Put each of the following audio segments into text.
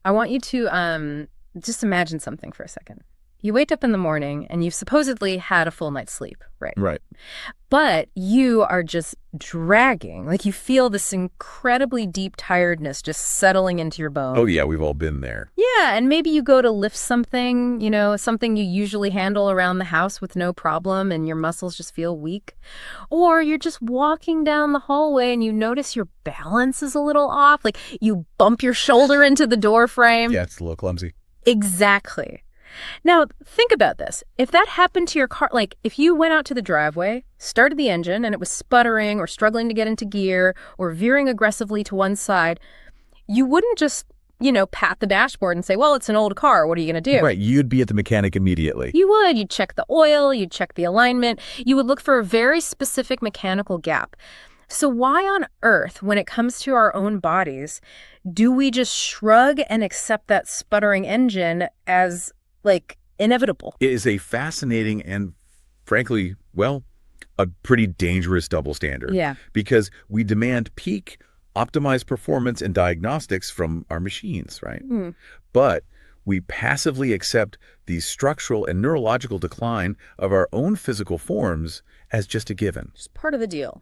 I want you to just imagine something for a second. You wake up in the morning and you've supposedly had a full night's sleep, right? Right. But you are just dragging. Like you feel this incredibly deep tiredness just settling into your bones. Oh, yeah, we've all been there. Yeah, and maybe you go to lift something, something you usually handle around the house with no problem, and your muscles just feel weak. Or you're just walking down the hallway and you notice your balance is a little off. Like you bump your shoulder into the door frame. Yeah, it's a little clumsy. Exactly. Now, think about this. If that happened to your car, like if you went out to the driveway, started the engine, and it was sputtering or struggling to get into gear or veering aggressively to one side, you wouldn't just, pat the dashboard and say, well, it's an old car. What are you going to do? Right. You'd be at the mechanic immediately. You would. You'd check the oil. You'd check the alignment. You would look for a very specific mechanical gap. So why on earth, when it comes to our own bodies, do we just shrug and accept that sputtering engine as inevitable? It is a fascinating and, frankly, well, a pretty dangerous double standard. Yeah. Because we demand peak, optimized performance and diagnostics from our machines, right? But we passively accept the structural and neurological decline of our own physical forms as just a given. Just part of the deal.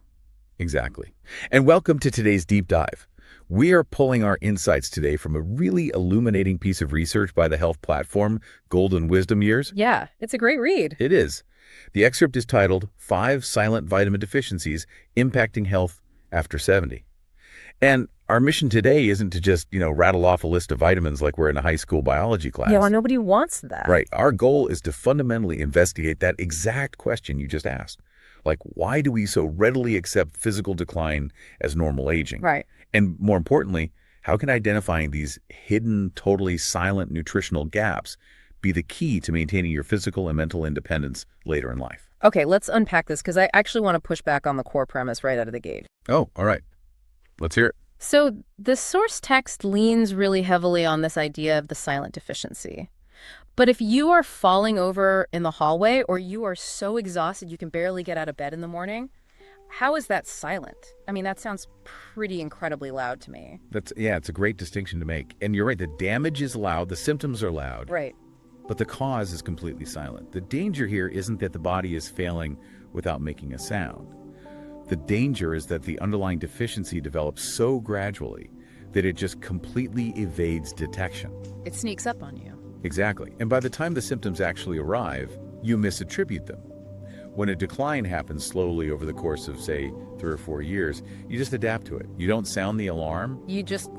Exactly. And welcome to today's deep dive. We are pulling our insights today from a really illuminating piece of research by the health platform Golden Wisdom Years. Yeah, it's a great read. It is. The excerpt is titled 5 Silent Vitamin Deficiencies Impacting Health After 70. And our mission today isn't to just, rattle off a list of vitamins like we're in a high school biology class. Yeah, well, nobody wants that. Right. Our goal is to fundamentally investigate that exact question you just asked. Like, why do we so readily accept physical decline as normal aging? Right. And more importantly, how can identifying these hidden, totally silent nutritional gaps be the key to maintaining your physical and mental independence later in life? Okay, let's unpack this because I actually want to push back on the core premise right out of the gate. Oh, all right. Let's hear it. So the source text leans really heavily on this idea of the silent deficiency. But if you are falling over in the hallway or you are so exhausted you can barely get out of bed in the morning, how is that silent? I mean, that sounds pretty incredibly loud to me. It's a great distinction to make. And you're right, the damage is loud, the symptoms are loud. Right. But the cause is completely silent. The danger here isn't that the body is failing without making a sound. The danger is that the underlying deficiency develops so gradually that it just completely evades detection. It sneaks up on you. Exactly. And by the time the symptoms actually arrive, you misattribute them. When a decline happens slowly over the course of, say, 3 or 4 years, you just adapt to it. You don't sound the alarm. You just,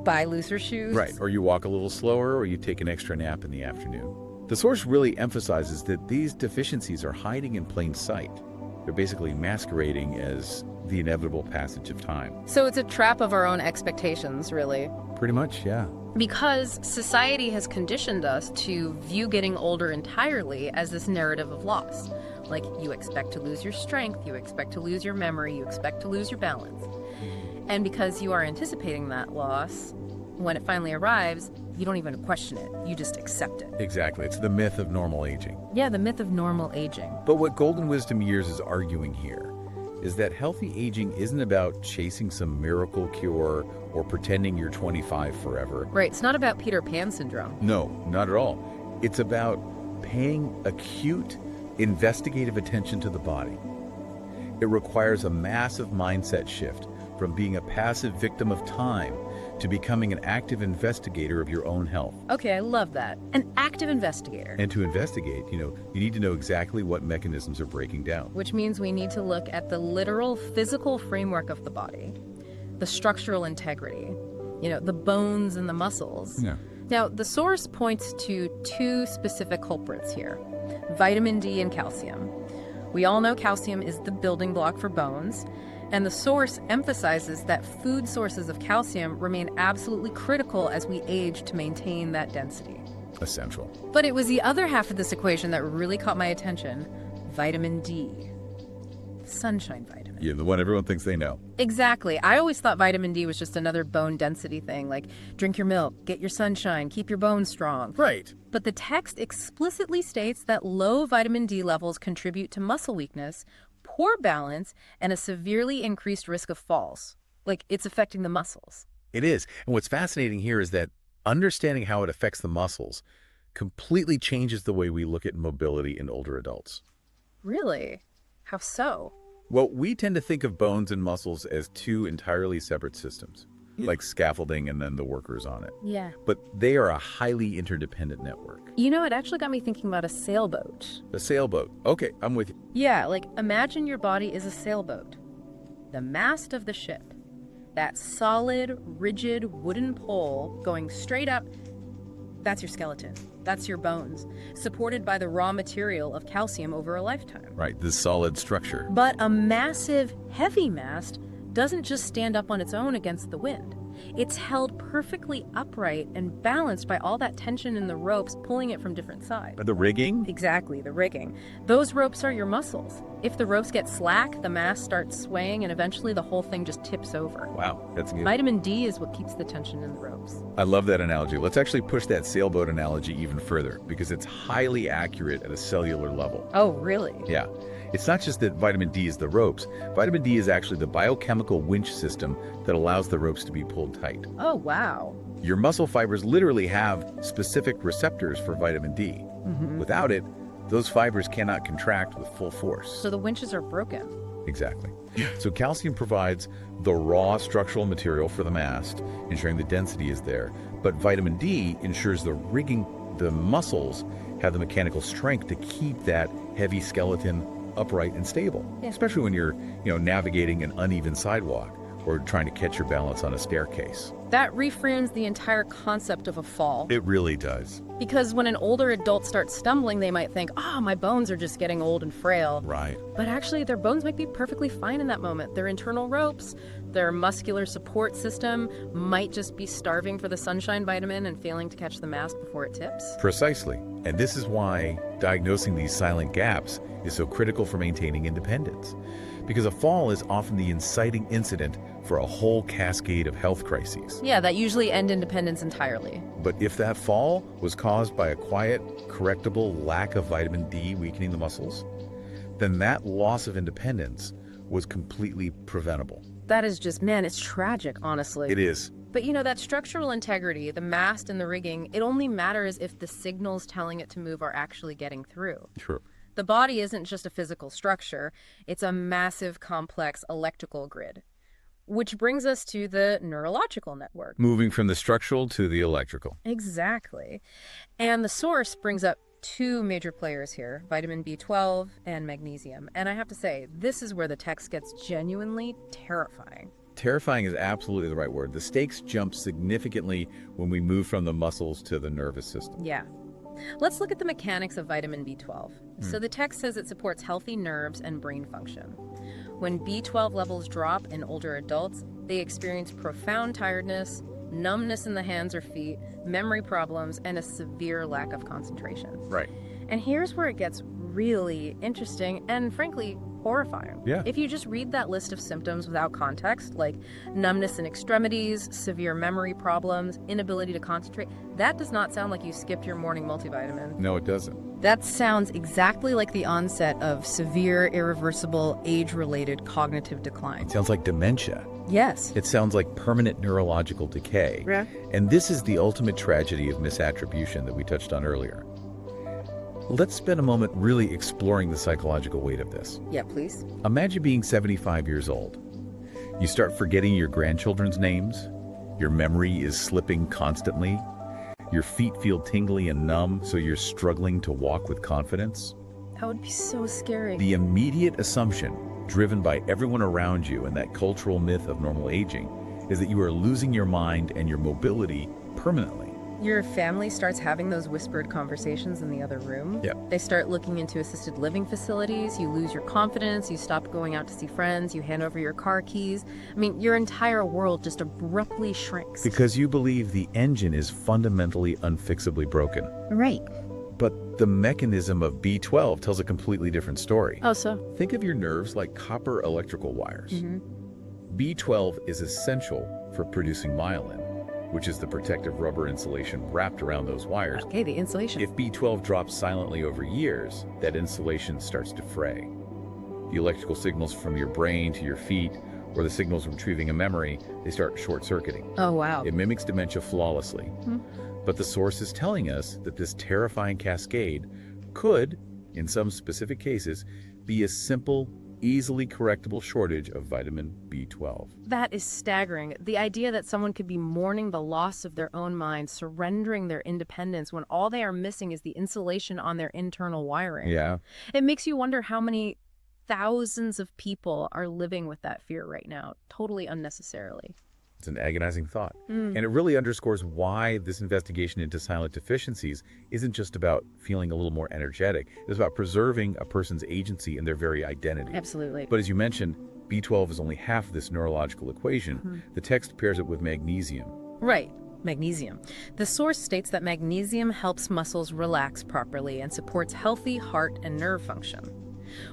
buy looser shoes? Right. Or you walk a little slower, or you take an extra nap in the afternoon. The source really emphasizes that these deficiencies are hiding in plain sight. They're basically masquerading as the inevitable passage of time. So it's a trap of our own expectations, really. Pretty much, yeah. Because society has conditioned us to view getting older entirely as this narrative of loss. Like, you expect to lose your strength, you expect to lose your memory, you expect to lose your balance. And because you are anticipating that loss, when it finally arrives, you don't even question it. You just accept it. Exactly. It's the myth of normal aging. Yeah, the myth of normal aging. But what Golden Wisdom Years is arguing here is that healthy aging isn't about chasing some miracle cure or pretending you're 25 forever. Right. It's not about Peter Pan syndrome. No, not at all. It's about paying acute, investigative attention to the body. It requires a massive mindset shift from being a passive victim of time to becoming an active investigator of your own health. Okay, I love that. An active investigator. And to investigate, you need to know exactly what mechanisms are breaking down. Which means we need to look at the literal physical framework of the body, the structural integrity, the bones and the muscles. Yeah. Now, the source points to 2 specific culprits here, vitamin D and calcium. We all know calcium is the building block for bones, and the source emphasizes that food sources of calcium remain absolutely critical as we age to maintain that density. Essential. But it was the other half of this equation that really caught my attention, vitamin D. Sunshine vitamin. Yeah, the one everyone thinks they know. Exactly. I always thought vitamin D was just another bone density thing, like drink your milk, get your sunshine, keep your bones strong. Right. But the text explicitly states that low vitamin D levels contribute to muscle weakness, poor balance, and a severely increased risk of falls. Like, it's affecting the muscles. It is. And what's fascinating here is that Understanding how it affects the muscles completely changes the way we look at mobility in older adults. Really? How so? Well, we tend to think of bones and muscles as two entirely separate systems, like scaffolding and then the workers on it. Yeah. But they are a highly interdependent network. You know, it actually got me thinking about a sailboat. A sailboat. Okay, I'm with you. Yeah, like imagine your body is a sailboat. The mast of the ship, that solid, rigid wooden pole going straight up, that's your skeleton. That's your bones, supported by the raw material of calcium over a lifetime. Right, this solid structure. But a massive, heavy mast doesn't just stand up on its own against the wind. It's held perfectly upright and balanced by all that tension in the ropes pulling it from different sides. The rigging? Exactly, the rigging. Those ropes are your muscles. If the ropes get slack, the mast starts swaying and eventually the whole thing just tips over. Wow, that's good. Vitamin D is what keeps the tension in the ropes. I love that analogy. Let's actually push that sailboat analogy even further because it's highly accurate at a cellular level. Oh, really? Yeah. It's not just that vitamin D is the ropes. Vitamin D is actually the biochemical winch system that allows the ropes to be pulled tight. Oh, wow. Your muscle fibers literally have specific receptors for vitamin D. Without it, those fibers cannot contract with full force. So the winches are broken. Exactly. So calcium provides the raw structural material for the mast, ensuring the density is there. But vitamin D ensures the rigging, the muscles have the mechanical strength to keep that heavy skeleton upright and stable, especially when you're, navigating an uneven sidewalk or trying to catch your balance on a staircase. That reframes the entire concept of a fall. It really does. Because when an older adult starts stumbling, they might think, my bones are just getting old and frail. Right. But actually, their bones might be perfectly fine in that moment. Their internal ropes, their muscular support system might just be starving for the sunshine vitamin and failing to catch the mast before it tips. Precisely. And this is why diagnosing these silent gaps is so critical for maintaining independence. Because a fall is often the inciting incident for a whole cascade of health crises. Yeah, that usually end independence entirely. But if that fall was caused by a quiet, correctable lack of vitamin D weakening the muscles, then that loss of independence was completely preventable. That is just, it's tragic, honestly. It is. But that structural integrity, the mast and the rigging, it only matters if the signals telling it to move are actually getting through. True. The body isn't just a physical structure, it's a massive, complex electrical grid. Which brings us to the neurological network. Moving from the structural to the electrical. Exactly. And the source brings up two major players here, vitamin B12 and magnesium. And I have to say, this is where the text gets genuinely terrifying. Terrifying is absolutely the right word. The stakes jump significantly when we move from the muscles to the nervous system. Yeah. Let's look at the mechanics of vitamin B12. So the text says it supports healthy nerves and brain function. When B12 levels drop in older adults, they experience profound tiredness, numbness in the hands or feet, memory problems, and a severe lack of concentration. Right. And here's where it gets really interesting and, frankly, horrifying. Yeah. If you just read that list of symptoms without context, like numbness in extremities, severe memory problems, inability to concentrate, that does not sound like you skipped your morning multivitamin. No, it doesn't. That sounds exactly like the onset of severe, irreversible, age-related cognitive decline. It sounds like dementia. Yes. It sounds like permanent neurological decay. Yeah. And this is the ultimate tragedy of misattribution that we touched on earlier. Let's spend a moment really exploring the psychological weight of this. Yeah, please. Imagine being 75 years old. You start forgetting your grandchildren's names. Your memory is slipping constantly. Your feet feel tingly and numb, so you're struggling to walk with confidence. That would be so scary. The immediate assumption, driven by everyone around you and that cultural myth of normal aging, is that you are losing your mind and your mobility permanently. Your family starts having those whispered conversations in the other room. Yep. They start looking into assisted living facilities. You lose your confidence. You stop going out to see friends. You hand over your car keys. Your entire world just abruptly shrinks. Because you believe the engine is fundamentally unfixably broken. Right. But the mechanism of B12 tells a completely different story. Oh, so? Think of your nerves like copper electrical wires. B12 is essential for producing myelin, which is the protective rubber insulation wrapped around those wires. Okay, the insulation. If B12 drops silently over years, that insulation starts to fray. The electrical signals from your brain to your feet or the signals retrieving a memory, they start short-circuiting. Oh, wow. It mimics dementia flawlessly. But the source is telling us that this terrifying cascade could, in some specific cases, be a simple, easily correctable shortage of vitamin B12. That is staggering. The idea that someone could be mourning the loss of their own mind, surrendering their independence when all they are missing is the insulation on their internal wiring. Yeah. It makes you wonder how many thousands of people are living with that fear right now, totally unnecessarily. It's an agonizing thought. And it really underscores why this investigation into silent deficiencies isn't just about feeling a little more energetic. It's about preserving a person's agency in their very identity. Absolutely. But as you mentioned, B12 is only half of this neurological equation. The text pairs it with magnesium. Right. Magnesium. The source states that magnesium helps muscles relax properly and supports healthy heart and nerve function.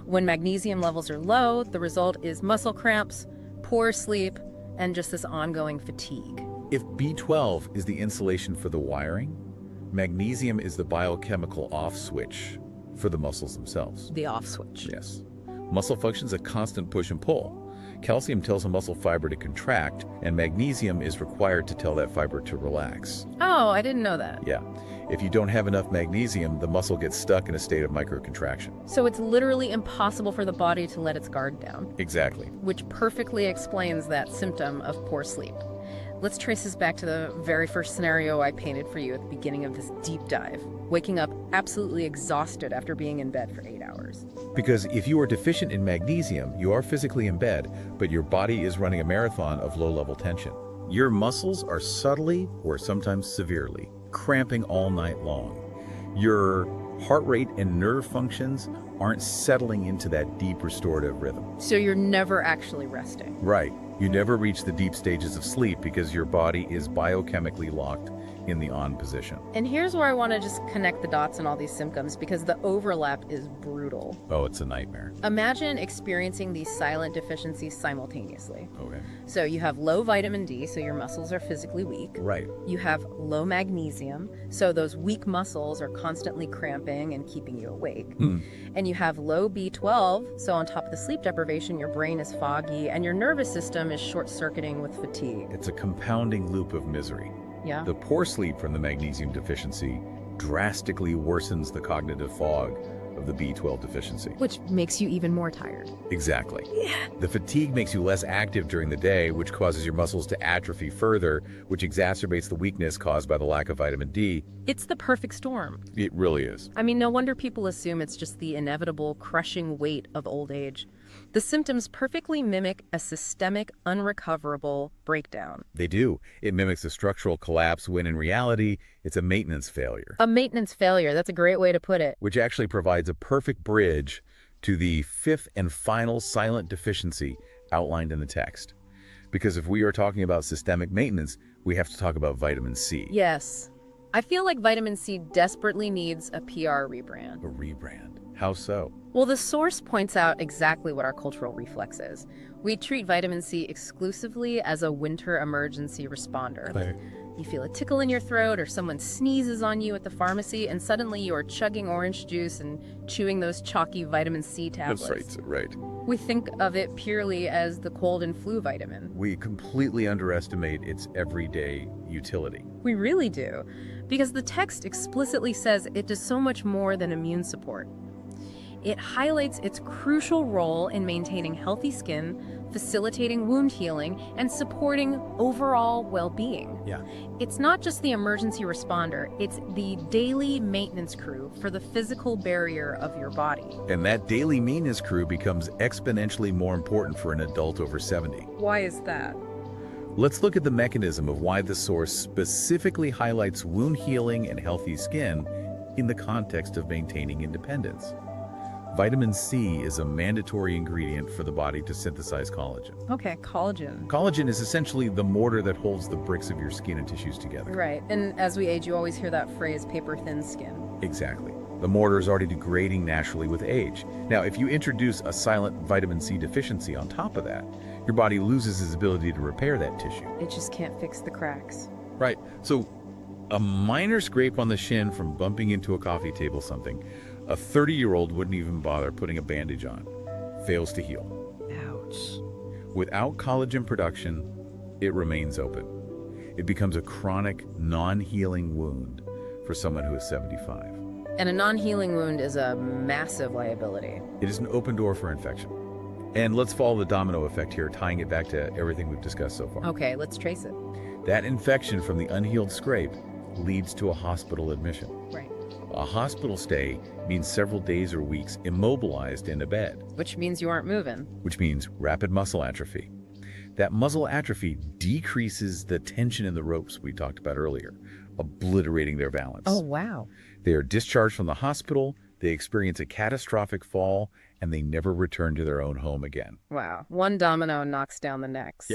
When magnesium levels are low, the result is muscle cramps, poor sleep, and just this ongoing fatigue. If B12 is the insulation for the wiring, magnesium is the biochemical off switch for the muscles themselves. The off switch. Yes. Muscle function is a constant push and pull. Calcium tells a muscle fiber to contract, and magnesium is required to tell that fiber to relax. Oh, I didn't know that. Yeah. If you don't have enough magnesium, the muscle gets stuck in a state of microcontraction. So it's literally impossible for the body to let its guard down. Exactly. Which perfectly explains that symptom of poor sleep. Let's trace this back to the very first scenario I painted for you at the beginning of this deep dive. Waking up absolutely exhausted after being in bed for 8 hours. Because if you are deficient in magnesium, you are physically in bed, but your body is running a marathon of low-level tension. Your muscles are subtly, or sometimes severely, cramping all night long. Your heart rate and nerve functions aren't settling into that deep restorative rhythm. So you're never actually resting. Right. You never reach the deep stages of sleep because your body is biochemically locked in the on position. And here's where I want to just connect the dots on all these symptoms because the overlap is brutal. Oh, it's a nightmare. Imagine experiencing these silent deficiencies simultaneously. Okay. So you have low vitamin D, so your muscles are physically weak. Right. You have low magnesium, so those weak muscles are constantly cramping and keeping you awake. And you have low B12, so on top of the sleep deprivation, your brain is foggy and your nervous system is short-circuiting with fatigue. It's a compounding loop of misery. Yeah. The poor sleep from the magnesium deficiency drastically worsens the cognitive fog of the B12 deficiency. Which makes you even more tired. Exactly. The fatigue makes you less active during the day, which causes your muscles to atrophy further, which exacerbates the weakness caused by the lack of vitamin D. It's the perfect storm. It really is. I mean, no wonder people assume it's just the inevitable crushing weight of old age. The symptoms perfectly mimic a systemic, unrecoverable breakdown. They do. It mimics a structural collapse when in reality, it's a maintenance failure. A maintenance failure, that's a great way to put it. Which actually provides a perfect bridge to the fifth and final silent deficiency outlined in the text. Because if we are talking about systemic maintenance, we have to talk about vitamin C. Yes. I feel like vitamin C desperately needs a PR rebrand. A rebrand. How so? Well, the source points out exactly what our cultural reflex is. We treat vitamin C exclusively as a winter emergency responder. Like, you feel a tickle in your throat or someone sneezes on you at the pharmacy and suddenly you're chugging orange juice and chewing those chalky vitamin C tablets. That's right. We think of it purely as the cold and flu vitamin. We completely underestimate its everyday utility. We really do, because the text explicitly says it does so much more than immune support. It highlights its crucial role in maintaining healthy skin, facilitating wound healing, and supporting overall well-being. Yeah. It's not just the emergency responder, it's the daily maintenance crew for the physical barrier of your body. And that daily maintenance crew becomes exponentially more important for an adult over 70. Why is that? Let's look at the mechanism of why the source specifically highlights wound healing and healthy skin in the context of maintaining independence. Vitamin C is a mandatory ingredient for the body to synthesize collagen. Okay, collagen. Collagen is essentially the mortar that holds the bricks of your skin and tissues together. Right, and as we age, you always hear that phrase, paper-thin skin. Exactly. The mortar is already degrading naturally with age. Now, if you introduce a silent vitamin C deficiency on top of that, your body loses its ability to repair that tissue. It just can't fix the cracks. Right. So, a minor scrape on the shin from bumping into a coffee table something, a 30-year-old wouldn't even bother putting a bandage on. Fails to heal. Ouch. Without collagen production, it remains open. It becomes a chronic, non-healing wound for someone who is 75. And a non-healing wound is a massive liability. It is an open door for infection. And let's follow the domino effect here, tying it back to everything we've discussed so far. Okay, let's trace it. That infection from the unhealed scrape leads to a hospital admission. Right. A hospital stay means several days or weeks immobilized in a bed, Which means you aren't moving. which means rapid muscle atrophy. That muscle atrophy decreases the tension in the ropes we talked about earlier, obliterating their balance. Oh, wow. They are discharged from the hospital, they experience a catastrophic fall, and they never return to their own home again. Wow. One domino knocks down the next.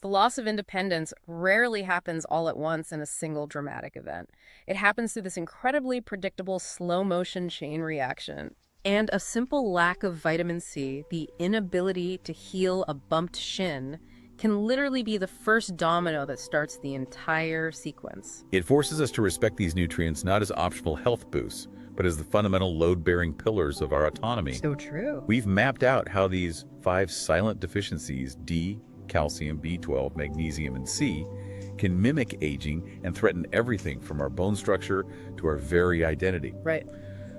The loss of independence rarely happens all at once in a single dramatic event. It happens through this incredibly predictable slow-motion chain reaction. And a simple lack of vitamin C, the inability to heal a bumped shin, can literally be the first domino that starts the entire sequence. It forces us to respect these nutrients not as optional health boosts, but as the fundamental load-bearing pillars of our autonomy. So true. We've mapped out how these 5 silent deficiencies, D, calcium, B12, magnesium, and C, can mimic aging and threaten everything from our bone structure to our very identity. Right.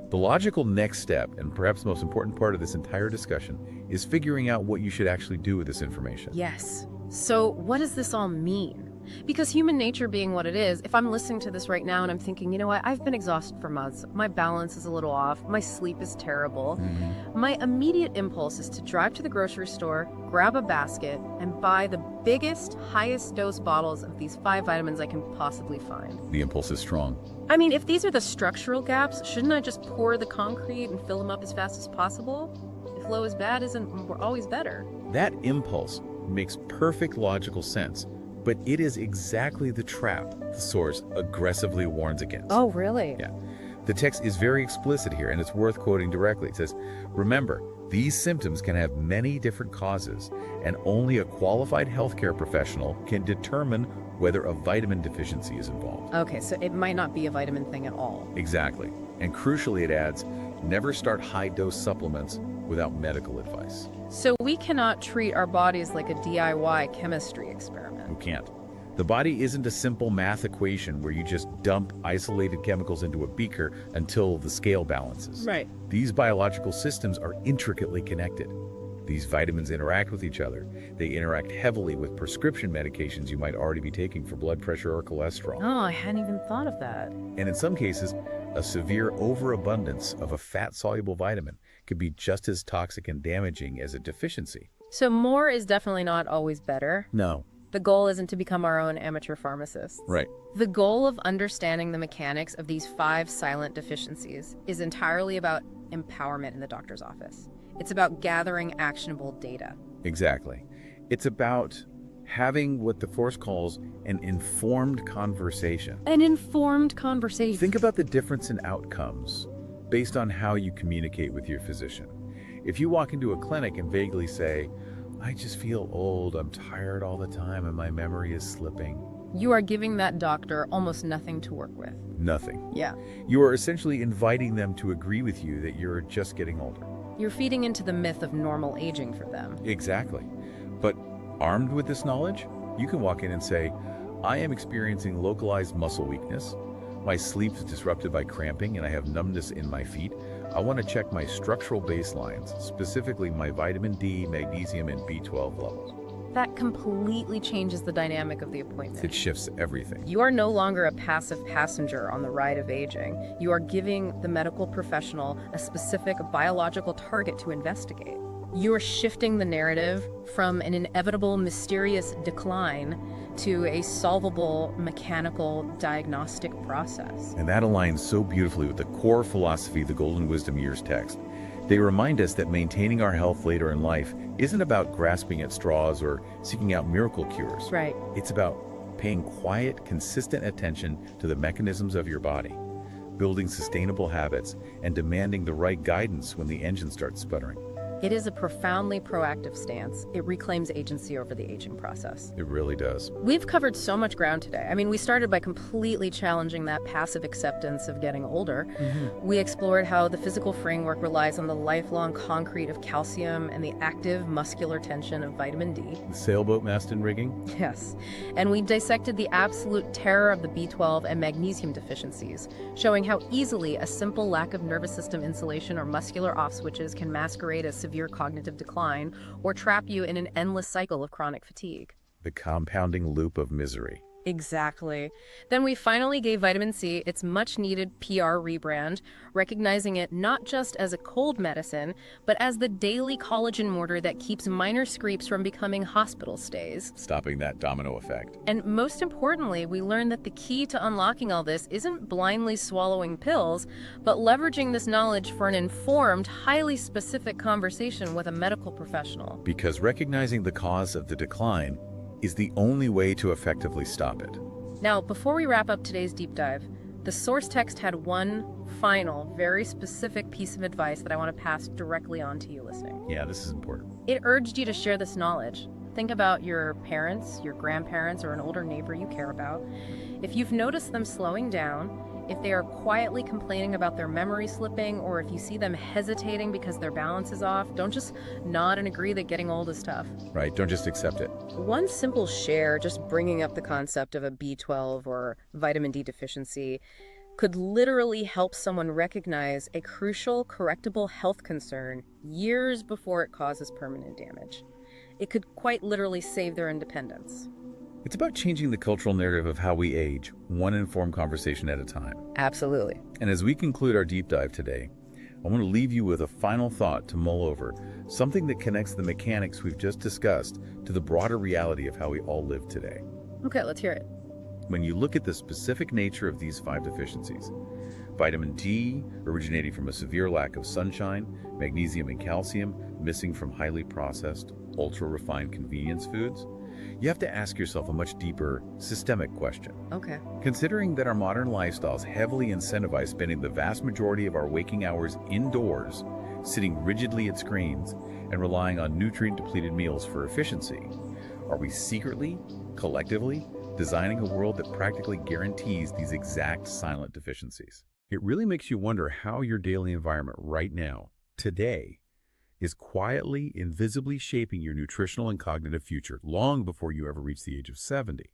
The logical next step, and perhaps the most important part of this entire discussion, is figuring out what you should actually do with this information. Yes. So what does this all mean? Because human nature being what it is, if I'm listening to this right now and I'm thinking, you know what, I've been exhausted for months, my balance is a little off, my sleep is terrible, my immediate impulse is to drive to the grocery store, grab a basket, and buy the biggest, highest dose bottles of these 5 vitamins I can possibly find. The impulse is strong. I mean, if these are the structural gaps, shouldn't I just pour the concrete and fill them up as fast as possible? If low is bad, isn't always better? That impulse makes perfect logical sense, but it is exactly the trap the source aggressively warns against. Oh, really? Yeah. The text is very explicit here, and it's worth quoting directly. It says, remember, these symptoms can have many different causes, and only a qualified healthcare professional can determine whether a vitamin deficiency is involved. Okay, so it might not be a vitamin thing at all. Exactly. And crucially, it adds, never start high-dose supplements without medical advice. So we cannot treat our bodies like a DIY chemistry experiment. You can't. The body isn't a simple math equation where you just dump isolated chemicals into a beaker until the scale balances. Right. These biological systems are intricately connected. These vitamins interact with each other. They interact heavily with prescription medications you might already be taking for blood pressure or cholesterol. Oh, I hadn't even thought of that. And in some cases, a severe overabundance of a fat-soluble vitamin could be just as toxic and damaging as a deficiency. So more is definitely not always better. No. The goal isn't to become our own amateur pharmacists. Right. The goal of understanding the mechanics of these 5 silent deficiencies is entirely about empowerment in the doctor's office. It's about gathering actionable data. Exactly. It's about having what the Force calls an informed conversation. An informed conversation. Think about the difference in outcomes based on how you communicate with your physician. If you walk into a clinic and vaguely say, I just feel old, I'm tired all the time, and my memory is slipping. You are giving that doctor almost nothing to work with. Nothing. Yeah. You are essentially inviting them to agree with you that you're just getting older. You're feeding into the myth of normal aging for them. Exactly. But armed with this knowledge, you can walk in and say, I am experiencing localized muscle weakness. My sleep is disrupted by cramping and I have numbness in my feet. I want to check my structural baselines, specifically my vitamin D, magnesium, and B12 levels. That completely changes the dynamic of the appointment. It shifts everything. You are no longer a passive passenger on the ride of aging. You are giving the medical professional a specific biological target to investigate. You are shifting the narrative from an inevitable, mysterious decline to a solvable, mechanical diagnostic process. And that aligns so beautifully with the core philosophy of the Golden Wisdom Years text. They remind us that maintaining our health later in life isn't about grasping at straws or seeking out miracle cures. Right. It's about paying quiet, consistent attention to the mechanisms of your body, building sustainable habits, and demanding the right guidance when the engine starts sputtering. It is a profoundly proactive stance. It reclaims agency over the aging process. It really does. We've covered so much ground today. I mean, we started by completely challenging that passive acceptance of getting older. We explored how the physical framework relies on the lifelong concrete of calcium and the active muscular tension of vitamin D. The sailboat mast and rigging? Yes. And we dissected the absolute terror of the B12 and magnesium deficiencies, showing how easily a simple lack of nervous system insulation or muscular off switches can masquerade as severe cognitive decline or trap you in an endless cycle of chronic fatigue. The compounding loop of misery. Exactly. Then we finally gave vitamin C its much-needed PR rebrand, recognizing it not just as a cold medicine, but as the daily collagen mortar that keeps minor scrapes from becoming hospital stays. Stopping that domino effect. And most importantly, we learned that the key to unlocking all this isn't blindly swallowing pills, but leveraging this knowledge for an informed, highly specific conversation with a medical professional. Because recognizing the cause of the decline is the only way to effectively stop it. Now, before we wrap up today's deep dive, the source text had one final, very specific piece of advice that I want to pass directly on to you listening. Yeah, this is important. It urged you to share this knowledge. Think about your parents, your grandparents, or an older neighbor you care about. If you've noticed them slowing down, if they are quietly complaining about their memory slipping, or if you see them hesitating because their balance is off, don't just nod and agree that getting old is tough. Right, don't just accept it. One simple share, just bringing up the concept of a B12 or vitamin D deficiency, could literally help someone recognize a crucial, correctable health concern years before it causes permanent damage. It could quite literally save their independence. It's about changing the cultural narrative of how we age, one informed conversation at a time. Absolutely. And as we conclude our deep dive today, I want to leave you with a final thought to mull over, something that connects the mechanics we've just discussed to the broader reality of how we all live today. Okay, let's hear it. When you look at the specific nature of these 5 deficiencies, vitamin D originating from a severe lack of sunshine, magnesium and calcium missing from highly processed, ultra-refined convenience foods, you have to ask yourself a much deeper, systemic question. Okay. Considering that our modern lifestyles heavily incentivize spending the vast majority of our waking hours indoors, sitting rigidly at screens, and relying on nutrient-depleted meals for efficiency, are we secretly, collectively, designing a world that practically guarantees these exact silent deficiencies? It really makes you wonder how your daily environment right now, today, is quietly, invisibly shaping your nutritional and cognitive future long before you ever reach the age of 70.